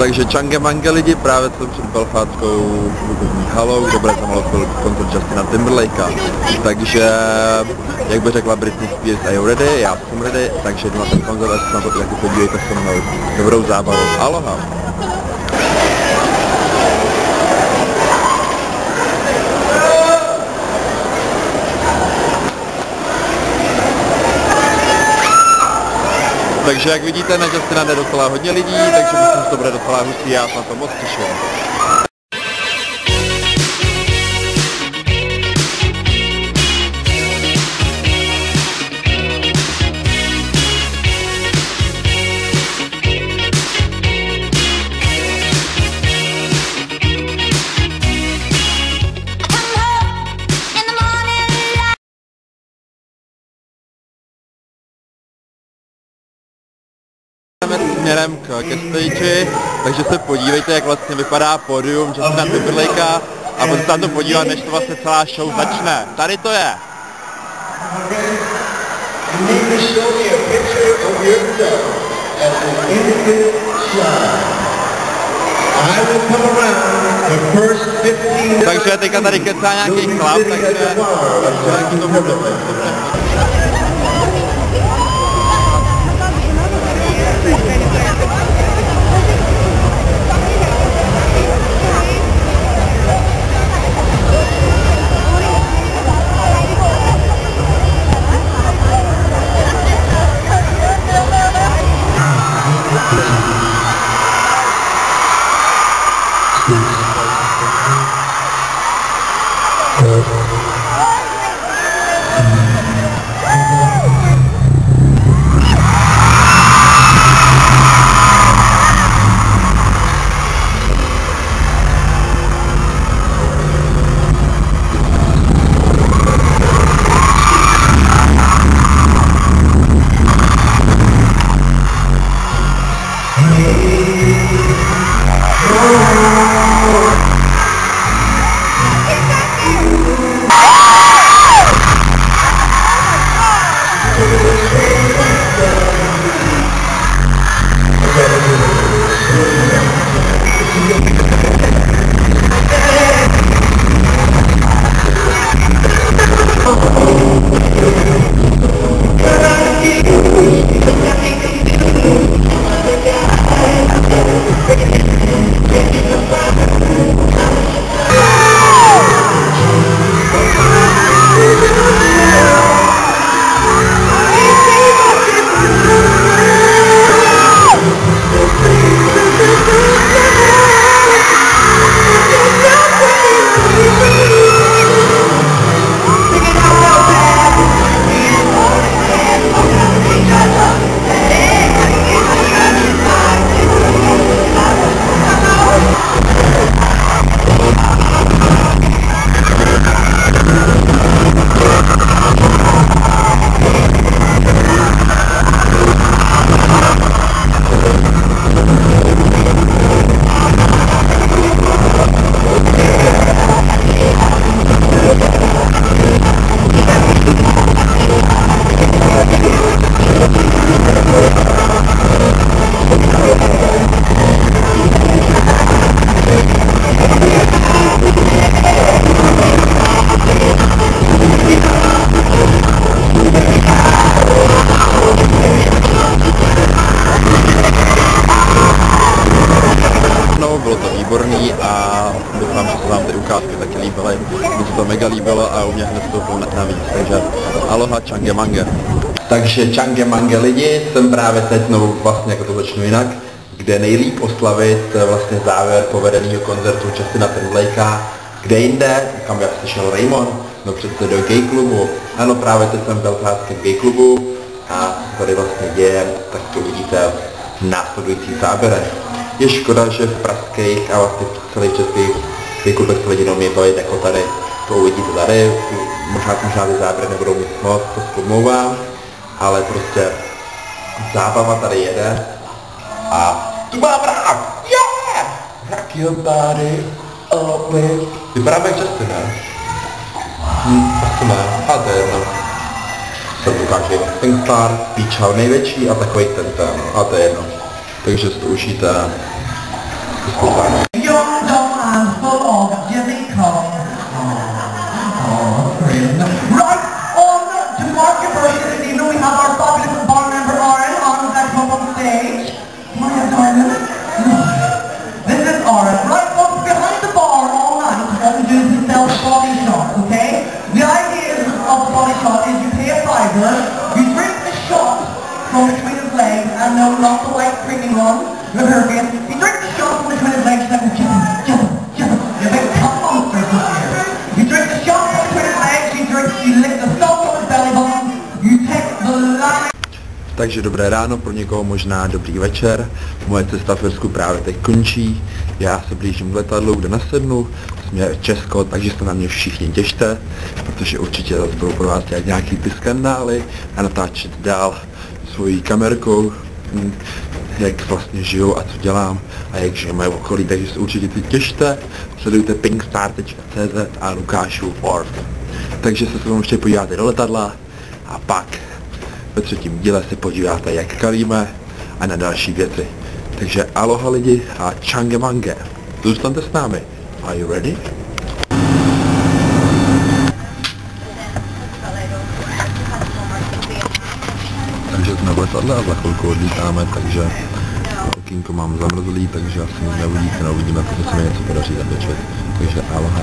Takže Change Mange lidi, právě jsem před Belfátskou hudební halou, kde bude za koncert Justina Timberlakea. Takže, jak by řekla Britney Spears, are you ready? Já jsem ready, takže jdu na ten koncert a se na to taky podívejte se mnou. Dobrou zábavu. Aloha! Takže jak vidíte, na Justina jde docela hodně lidí, takže myslím, že to bude docela hustý, já se na to moc těším. Směrem ke stage, takže se podívejte, jak vlastně vypadá pódium Justina Timberlakea a budete se na to podívat, než to vlastně celá show začne. Tady to je! Takže teďka tady kecá nějaký chlap, takže jak to bude. Bylo to výborný a doufám, že se vám ty ukázky taky líbily. Mně se to mega líbilo a u mě hned to bylo navíc, takže aloha Change Mange. Takže Change Mange lidi, jsem právě teď znovu vlastně, jako to začnu jinak, kde nejlíp oslavit vlastně závěr povedeného koncertu Justina Timberlakea. Kde jinde, kam já slyšel Raymond, no přece do gay klubu. Ano, právě teď jsem v belfátském gay klubu a co tady vlastně děje, tak to uvidíte v následujících záběrech. Je škoda, že v pražských a vlastně v celých českých klubech se lidi neumí bavit jako tady. To uvidíte tady, možná ty záběry nebudou mít moc, to zkomlouvám, ale prostě zábava tady jede a tu mám rád! Yeah! Rock your body, open. Vypadáme jak Justin, ne? Asi ne, a to je jedno. Se ukáže Pingstar, Beach House největší a takový ten, a to je jedno. Takže si to užijte. Young, dumb, and full of Jimmy Cobb. Right on to mark your birthday this evening, we have our fabulous bar member Aaron on the back up on stage. Come on, darling. This is Aaron. Right, folks, behind the bar all night, all we do is we sell body shots, okay? The idea of the body shot is you pay a $5, you drink the shot from between his legs, and no, not the white creamy one, with her face. You drink the shot from between his legs, and you big top monster this year. You drink the shot from between his legs, you lick the salt on his belly button, you take the line. Takže dobré ráno, pro někoho možná dobrý večer. Moje cesta v Irsku právě teď končí. Já se blížím k letadlu, kde nasednu, směr Česko, takže se na mě všichni těšte, protože určitě zase budou pro vás dělat nějaký ty skandály a natáčet dál svojí kamerkou, jak vlastně žiju a co dělám a jak žije moje okolí, takže se určitě ty těšte, sledujte pinkstar.cz a Lukášův Orf. Takže se s vámi ještě podíváte do letadla a pak ve třetím díle se podíváte, jak kalíme a na další věci. Takže aloha lidi a čange mange. Zůstaňte s námi. Are you ready? Takže jsme v letadle a za chvilku odlítáme, takže okýnko mám zamrzlý, takže asi neuvidíte, neuvidíme, pokud se mi něco podaří zatočit. Takže aloha.